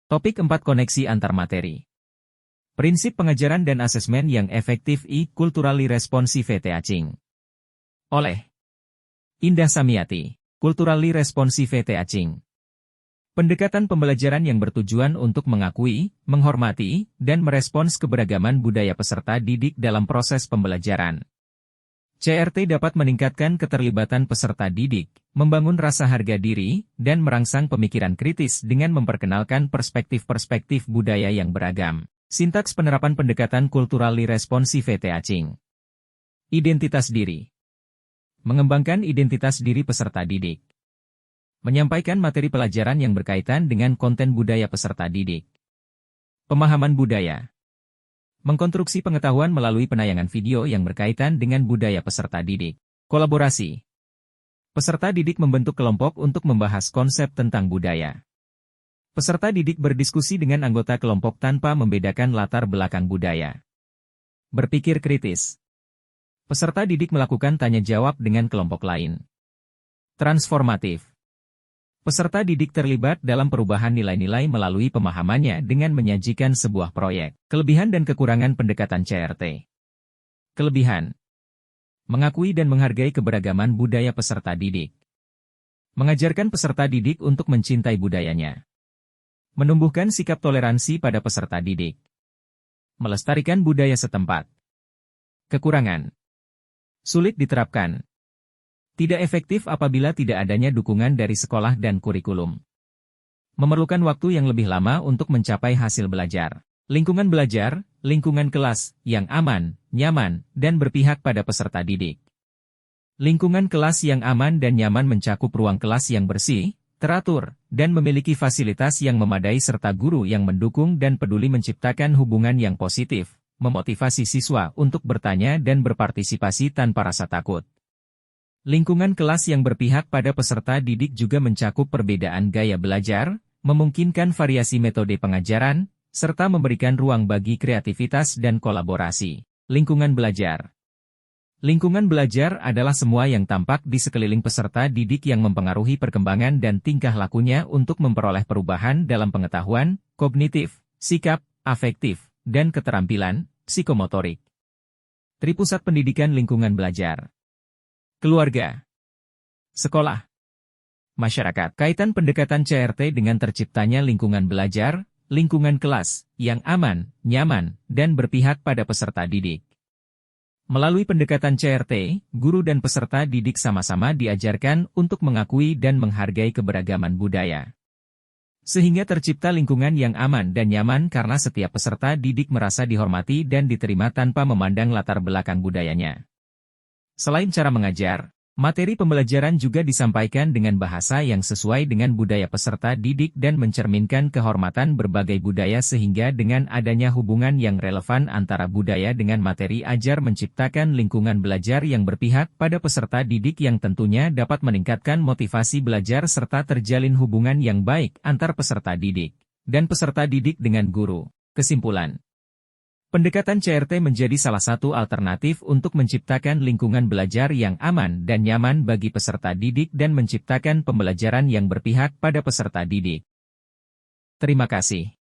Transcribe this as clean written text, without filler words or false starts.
Topik 4 Koneksi antar materi. Prinsip pengajaran dan asesmen yang efektif Culturally Responsive Teaching. Oleh Indah Samiati, Culturally Responsive Teaching. Pendekatan pembelajaran yang bertujuan untuk mengakui, menghormati, dan merespons keberagaman budaya peserta didik dalam proses pembelajaran. CRT dapat meningkatkan keterlibatan peserta didik, membangun rasa harga diri, dan merangsang pemikiran kritis dengan memperkenalkan perspektif-perspektif budaya yang beragam. Sintaks penerapan pendekatan Culturally Responsive Teaching. Identitas diri. Mengembangkan identitas diri peserta didik. Menyampaikan materi pelajaran yang berkaitan dengan konten budaya peserta didik. Pemahaman budaya. Mengkonstruksi pengetahuan melalui penayangan video yang berkaitan dengan budaya peserta didik. Kolaborasi. Peserta didik membentuk kelompok untuk membahas konsep tentang budaya. Peserta didik berdiskusi dengan anggota kelompok tanpa membedakan latar belakang budaya. Berpikir kritis. Peserta didik melakukan tanya jawab dengan kelompok lain. Transformatif. Peserta didik terlibat dalam perubahan nilai-nilai melalui pemahamannya dengan menyajikan sebuah proyek. Kelebihan dan kekurangan pendekatan CRT. Kelebihan. Mengakui dan menghargai keberagaman budaya peserta didik. Mengajarkan peserta didik untuk mencintai budayanya. Menumbuhkan sikap toleransi pada peserta didik. Melestarikan budaya setempat. Kekurangan. Sulit diterapkan. Tidak efektif apabila tidak adanya dukungan dari sekolah dan kurikulum. Memerlukan waktu yang lebih lama untuk mencapai hasil belajar. Lingkungan belajar, lingkungan kelas, yang aman, nyaman, dan berpihak pada peserta didik. Lingkungan kelas yang aman dan nyaman mencakup ruang kelas yang bersih, teratur, dan memiliki fasilitas yang memadai serta guru yang mendukung dan peduli menciptakan hubungan yang positif, memotivasi siswa untuk bertanya dan berpartisipasi tanpa rasa takut. Lingkungan kelas yang berpihak pada peserta didik juga mencakup perbedaan gaya belajar, memungkinkan variasi metode pengajaran, serta memberikan ruang bagi kreativitas dan kolaborasi. Lingkungan belajar. Lingkungan belajar adalah semua yang tampak di sekeliling peserta didik yang mempengaruhi perkembangan dan tingkah lakunya untuk memperoleh perubahan dalam pengetahuan, kognitif, sikap, afektif, dan keterampilan psikomotorik. Tripusat pendidikan lingkungan belajar. Keluarga, sekolah, masyarakat. Kaitan pendekatan CRT dengan terciptanya lingkungan belajar, lingkungan kelas, yang aman, nyaman, dan berpihak pada peserta didik. Melalui pendekatan CRT, guru dan peserta didik sama-sama diajarkan untuk mengakui dan menghargai keberagaman budaya. Sehingga tercipta lingkungan yang aman dan nyaman karena setiap peserta didik merasa dihormati dan diterima tanpa memandang latar belakang budayanya. Selain cara mengajar, materi pembelajaran juga disampaikan dengan bahasa yang sesuai dengan budaya peserta didik dan mencerminkan kehormatan berbagai budaya sehingga dengan adanya hubungan yang relevan antara budaya dengan materi ajar menciptakan lingkungan belajar yang berpihak pada peserta didik yang tentunya dapat meningkatkan motivasi belajar serta terjalin hubungan yang baik antar peserta didik dan peserta didik dengan guru. Kesimpulan. Pendekatan CRT menjadi salah satu alternatif untuk menciptakan lingkungan belajar yang aman dan nyaman bagi peserta didik dan menciptakan pembelajaran yang berpihak pada peserta didik. Terima kasih.